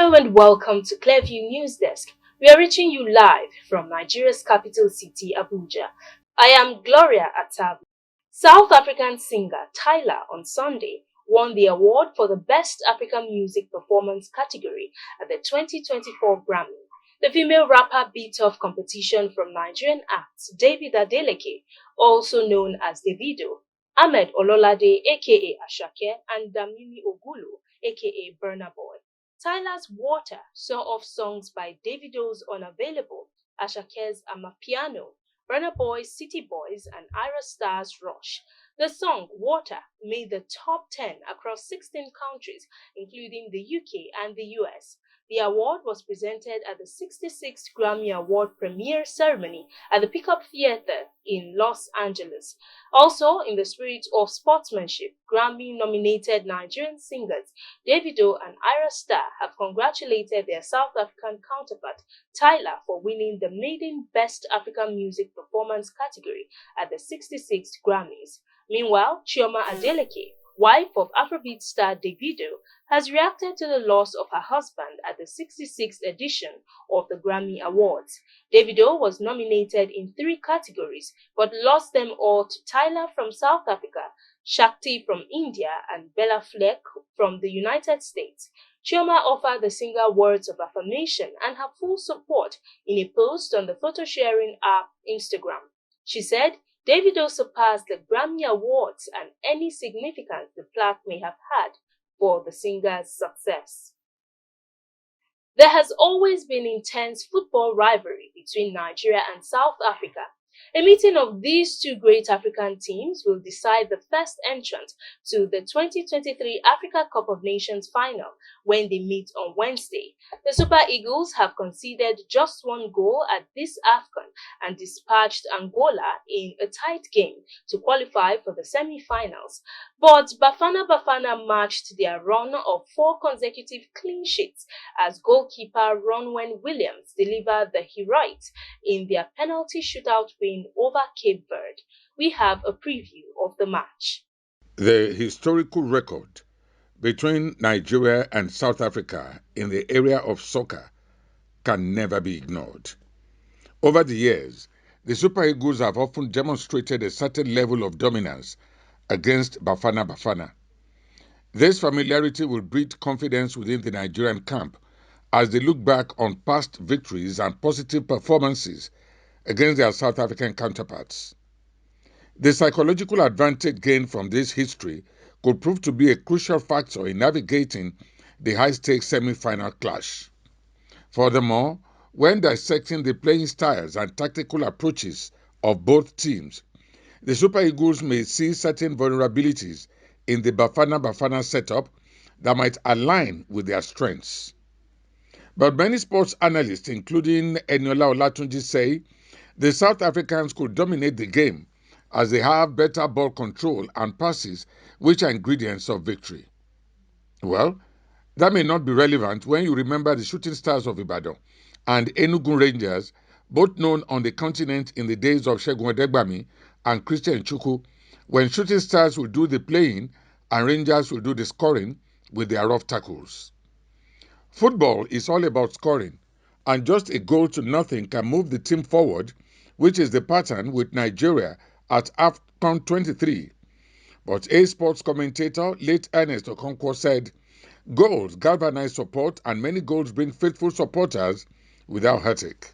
Hello and welcome to Clearview News Desk. We are reaching you live from Nigeria's capital city, Abuja. I am Gloria Atabu. South African singer Tyler on Sunday won the award for the Best African Music Performance category at the 2024 Grammy. The female rapper beat off competition from Nigerian acts David Adeleke, also known as Davido, Ahmed Ololade aka Ashake, and Damini Ogulu aka Burna Boy. Tyler's Water saw off songs by Davido's Unavailable, Ashake's Amapiano, Burna Boy's City Boys, and Ira Star's Rush. The song Water made the top 10 across 16 countries, including the UK and the US. The award was presented at the 66th Grammy Award premiere ceremony at the Pickup Theatre in Los Angeles. Also, in the spirit of sportsmanship, Grammy-nominated Nigerian singers Davido and Ira Star have congratulated their South African counterpart, Tyler, for winning the maiden Best African Music Performance category at the 66th Grammys. Meanwhile, Chioma Adeleke, wife of Afrobeat star Davido, has reacted to the loss of her husband at the 66th edition of the Grammy Awards. Davido was nominated in 3 categories but lost them all to Tyler from South Africa, Shakti from India, and Bella Fleck from the United States. Chioma offered the singer words of affirmation and her full support in a post on the photo-sharing app Instagram. She said, Davido surpassed the Grammy Awards and any significance the plaque may have had for the singer's success. There has always been intense football rivalry between Nigeria and South Africa. A meeting of these two great African teams will decide the first entrant to the 2023 Africa Cup of Nations final when they meet on Wednesday. The Super Eagles have conceded just 1 goal at this AFCON and dispatched Angola in a tight game to qualify for the semi-finals. But Bafana Bafana matched their run of 4 consecutive clean sheets as goalkeeper Ronwen Williams delivered the heroics in their penalty shootout win over Cape Verde. We have a preview of the match. The historical record between Nigeria and South Africa in the area of soccer can never be ignored. Over the years, the Super Eagles have often demonstrated a certain level of dominance against Bafana Bafana. This familiarity will breed confidence within the Nigerian camp as they look back on past victories and positive performances against their South African counterparts. The psychological advantage gained from this history could prove to be a crucial factor in navigating the high-stakes semi-final clash. Furthermore, when dissecting the playing styles and tactical approaches of both teams, the Super Eagles may see certain vulnerabilities in the Bafana Bafana setup that might align with their strengths. But many sports analysts, including Eniola Olatunji, say the South Africans could dominate the game as they have better ball control and passes, which are ingredients of victory. Well, that may not be relevant when you remember the Shooting Stars of Ibadan and Enugu Rangers, both known on the continent in the days of Segun Odegbami and Christian Chukwu, when Shooting Stars will do the playing and Rangers will do the scoring with their rough tackles. Football is all about scoring, and just a goal to nothing can move the team forward, which is the pattern with Nigeria at AFCON 23. But a sports commentator, late Ernest Okonkwo, said, goals galvanize support and many goals bring faithful supporters without heartache.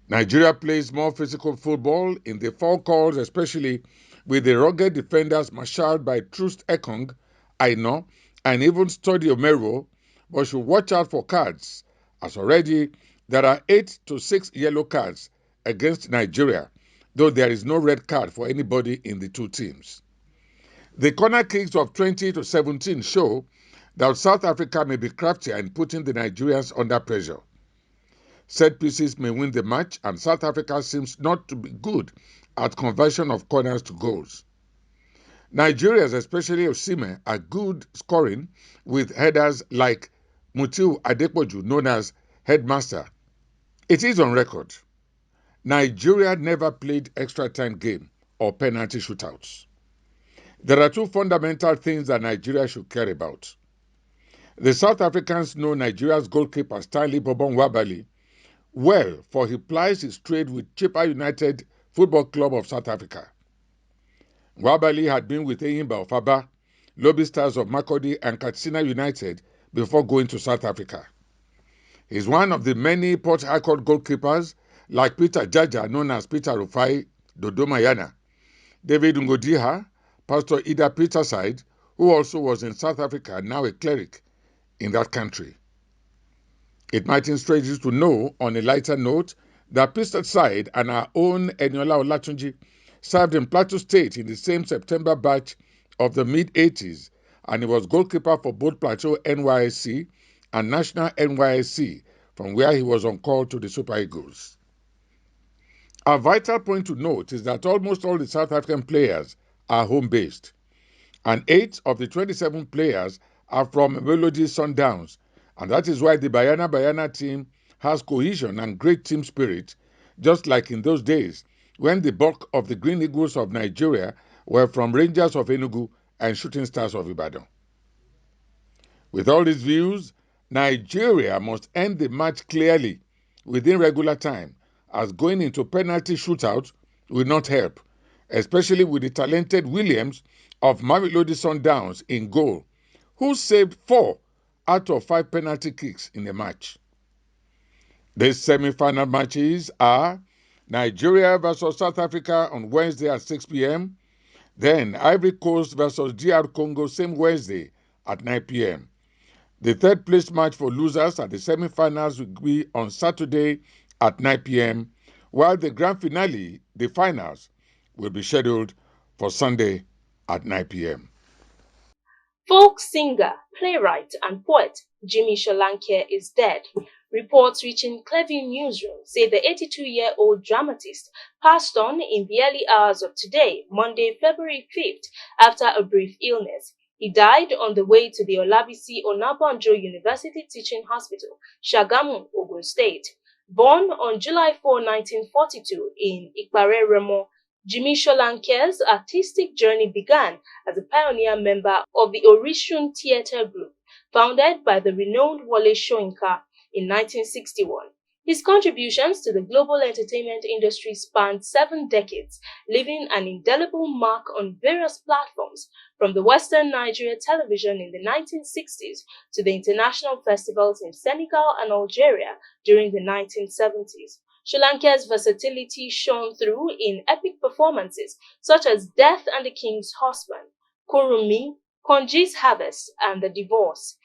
Nigeria plays more physical football in the 4 calls, especially with the rugged defenders marshaled by Trust Ekong, Aino, and even Stodi Omero, but should watch out for cards, as already there are 8 to 6 yellow cards against Nigeria, though there is no red card for anybody in the 2 teams. The corner kicks of 20 to 17 show that South Africa may be craftier in putting the Nigerians under pressure. Set pieces may win the match, and South Africa seems not to be good at conversion of corners to goals. Nigerians, especially Osimhen, are good scoring with headers like Mutiu Adepoju, known as Headmaster. It is on record. Nigeria never played extra time game or penalty shootouts. There are 2 fundamental things that Nigeria should care about. The South Africans know Nigeria's goalkeeper Stanley Bobon Wabali well, for he plies his trade with Chippa United Football Club of South Africa. Wabali had been with Eyimba of Aba, Lobby Stars of Makurdi, and Katsina United before going to South Africa. He's one of the many Port Harcourt goalkeepers like Peter Jaja, known as Peter Rufai Dodomayana, David Ngodiha, Pastor Ida Peterside, who also was in South Africa, now a cleric in that country. It might interest you to know, on a lighter note, that Peterside and our own Eniola Olatunji served in Plateau State in the same September batch of the mid-80s, and he was goalkeeper for both Plateau NYSC and National NYSC, from where he was on call to the Super Eagles. A vital point to note is that almost all the South African players are home-based, and 8 of the 27 players are from Melody Sundowns, and that is why the Bafana team has cohesion and great team spirit, just like in those days when the bulk of the Green Eagles of Nigeria were from Rangers of Enugu and Shooting Stars of Ibadan. With all these views, Nigeria must end the match clearly within regular time, as going into penalty shootout will not help, especially with the talented Williams of Mamelodi Sundowns in goal, who saved 4 out of 5 penalty kicks in the match. The semi-final matches are Nigeria versus South Africa on Wednesday at 6 p.m., then Ivory Coast versus DR Congo same Wednesday at 9 p.m. The third place match for losers at the semi-finals will be on Saturday at 9 p.m., while the grand finale, the finals, will be scheduled for Sunday at 9 p.m. Folk singer, playwright, and poet Jimmy Sholanke is dead. Reports reaching Cleview Newsroom say the 82-year-old dramatist passed on in the early hours of today, Monday, February 5th, after a brief illness. He died on the way to the Olabisi Onabanjo University Teaching Hospital, Shagamu, Ogun State. Born on July 4, 1942 in Ikpare Remo, Jimmy Sholanke's artistic journey began as a pioneer member of the Orishun Theatre Group, founded by the renowned Wole Soyinka in 1961. His contributions to the global entertainment industry spanned 7 decades, leaving an indelible mark on various platforms, from the Western Nigeria television in the 1960s to the international festivals in Senegal and Algeria during the 1970s. Sholanke's versatility shone through in epic performances such as Death and the King's Husband, Kurumi, Konji's Harvest, and The Divorce.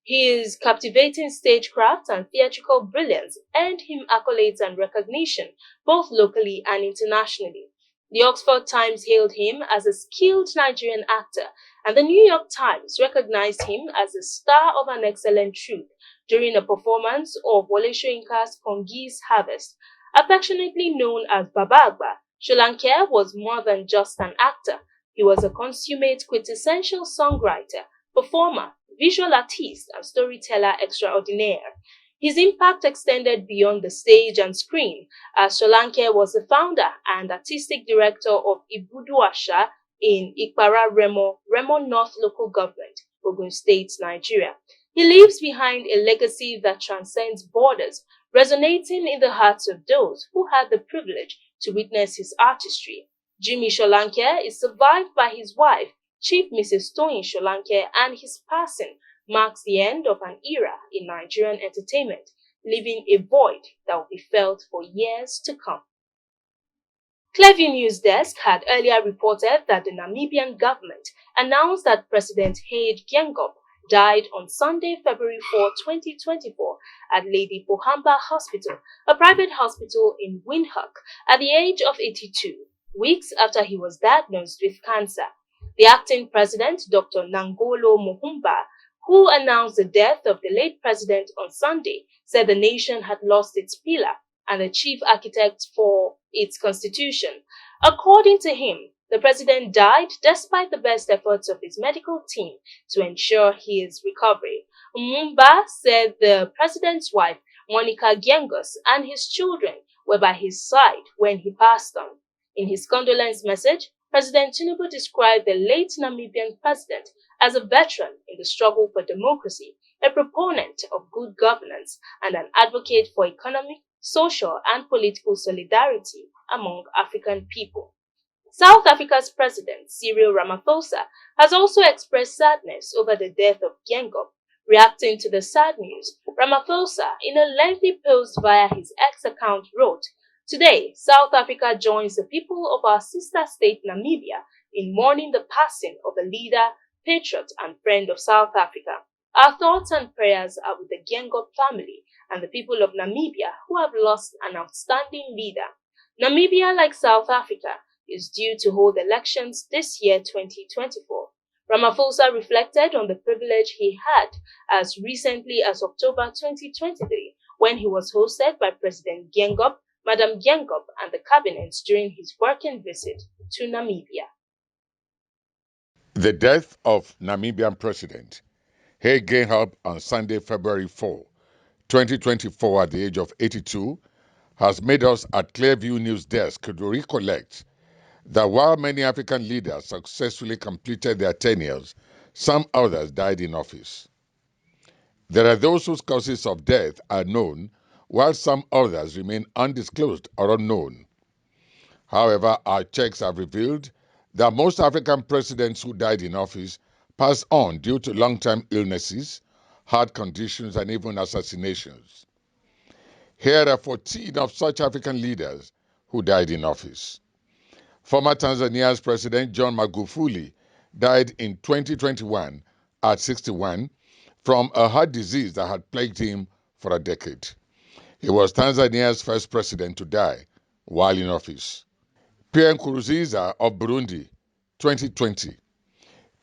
His captivating stagecraft and theatrical brilliance earned him accolades and recognition, both locally and internationally. The Oxford Times hailed him as a skilled Nigerian actor, and the New York Times recognized him as the star of an excellent troupe during a performance of Wole Soyinka's Kongi's Harvest. Affectionately known as Baba Agba, Sholanke was more than just an actor. He was a consummate quintessential songwriter, performer, visual artist, and storyteller extraordinaire. His impact extended beyond the stage and screen, as Sholanke was the founder and artistic director of Ibudu Asha in Ikpara Remo, Remo North Local Government, Ogun State, Nigeria. He leaves behind a legacy that transcends borders, resonating in the hearts of those who had the privilege to witness his artistry. Jimmy Sholanke is survived by his wife, Chief Mrs. Toyin Sholanke, and his passing marks the end of an era in Nigerian entertainment, leaving a void that will be felt for years to come. Cleview News Desk had earlier reported that the Namibian government announced that President Hage Geingob died on Sunday, February 4, 2024, at Lady Pohamba Hospital, a private hospital in Windhoek, at the age of 82, weeks after he was diagnosed with cancer. The acting president, Dr. Nangolo Mohumba, who announced the death of the late president on Sunday, said the nation had lost its pillar and the chief architect for its constitution. According to him, the president died despite the best efforts of his medical team to ensure his recovery. Mumba said the president's wife, Monica Giengos, and his children were by his side when he passed on. In his condolence message, President Tinubu described the late Namibian president as a veteran in the struggle for democracy a proponent of good governance and an advocate for economic, social, and political solidarity among African people. South Africa's President Cyril Ramaphosa has also expressed sadness over the death of Gengop. Reacting to the sad news, Ramaphosa, in a lengthy post via his X account, wrote, "Today, South Africa joins the people of our sister state Namibia in mourning the passing of a leader, patriot, and friend of South Africa. Our thoughts and prayers are with the Gengop family and the people of Namibia who have lost an outstanding leader. Namibia, like South Africa, is due to hold elections this year 2024. Ramaphosa reflected on the privilege he had as recently as October 2023 when he was hosted by President Gengop, Madam Gengop, and the cabinet during his working visit to Namibia." The death of Namibian President Hage Geingob on Sunday, February 4, 2024, at the age of 82, has made us at Clearview News Desk to recollect that while many African leaders successfully completed their tenures, some others died in office. There are those whose causes of death are known, while some others remain undisclosed or unknown. However, our checks have revealed that most African presidents who died in office passed on due to long-term illnesses, heart conditions, and even assassinations. Here are 14 of such African leaders who died in office. Former Tanzania's President John Magufuli died in 2021 at 61 from a heart disease that had plagued him for a decade. He was Tanzania's first president to die while in office. Pierre Nkurunziza of Burundi, 2020.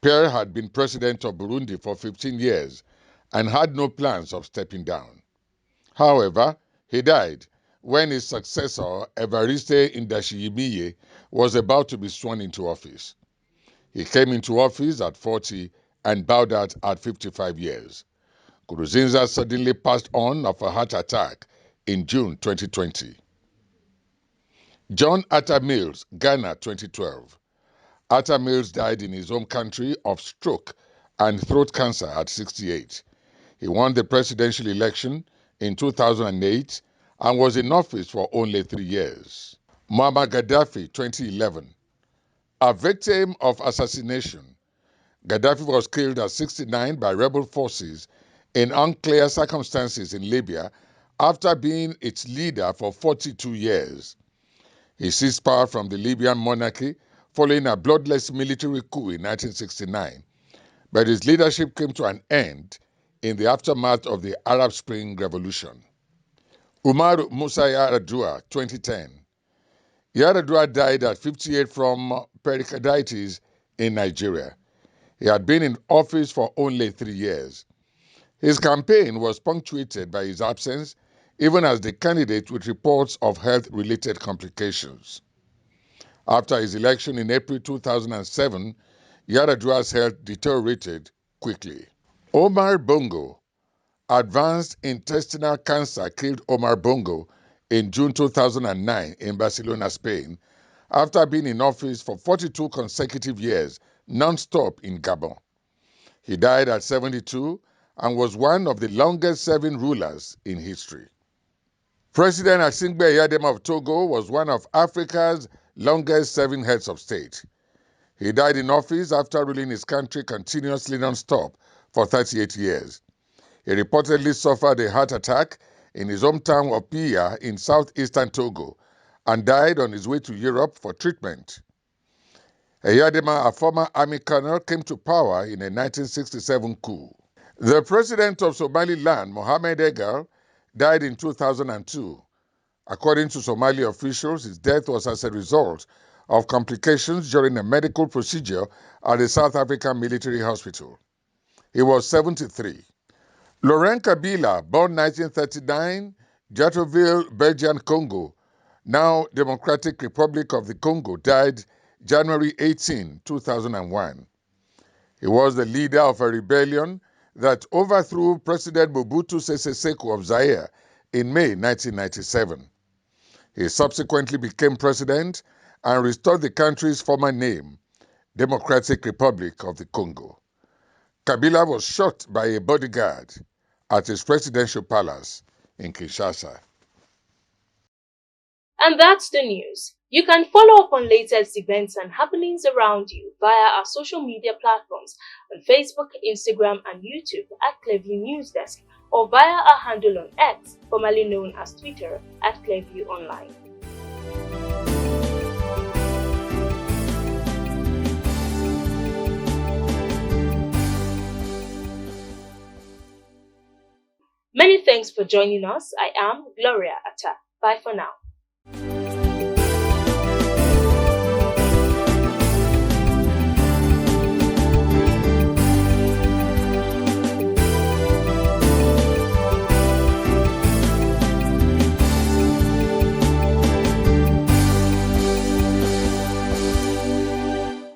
Pierre had been president of Burundi for 15 years and had no plans of stepping down. However, he died when his successor, Evariste Ndayishimiye, was about to be sworn into office. He came into office at 40 and bowed out at 55 years. Nkurunziza suddenly passed on of a heart attack in June 2020. John Atta Mills, Ghana, 2012. Atta Mills died in his home country of stroke and throat cancer at 68. He won the presidential election in 2008 and was in office for only 3 years. Muammar Gaddafi, 2011. A victim of assassination, Gaddafi was killed at 69 by rebel forces in unclear circumstances in Libya after being its leader for 42 years. He seized power from the Libyan monarchy following a bloodless military coup in 1969, but his leadership came to an end in the aftermath of the Arab Spring Revolution. Umaru Musa Yar'Adua, 2010. Yar'Adua died at 58 from pericarditis in Nigeria. He had been in office for only 3 years. His campaign was punctuated by his absence, even as the candidate with reports of health-related complications. After his election in April 2007, Yar'Adua's health deteriorated quickly. Omar Bongo. Advanced intestinal cancer killed Omar Bongo in June 2009 in Barcelona, Spain, after being in office for 42 consecutive years, non-stop in Gabon. He died at 72 and was one of the longest-serving rulers in history. President Asingbe Eyadema of Togo was one of Africa's longest-serving heads of state. He died in office after ruling his country continuously non-stop for 38 years. He reportedly suffered a heart attack in his hometown of Pia in southeastern Togo and died on his way to Europe for treatment. Eyadema, a former army colonel, came to power in a 1967 coup. The president of Somaliland, Mohamed Egal, died in 2002. According to Somali officials, his death was as a result of complications during a medical procedure at a South African military hospital. He was 73. Laurent Kabila, born 1939, Jatteville, Belgian Congo, now Democratic Republic of the Congo, died January 18, 2001. He was the leader of a rebellion that overthrew President Mobutu Sese Seko of Zaire in May 1997. He subsequently became president and restored the country's former name, Democratic Republic of the Congo. Kabila was shot by a bodyguard. at his presidential palace in Kinshasa. And that's the news. You can follow up on latest events and happenings around you via our social media platforms on Facebook, Instagram, and YouTube at Clearview News Desk, or via our handle on X, formerly known as Twitter, at Clearview Online. Many thanks for joining us. I am Gloria Atta. Bye for now.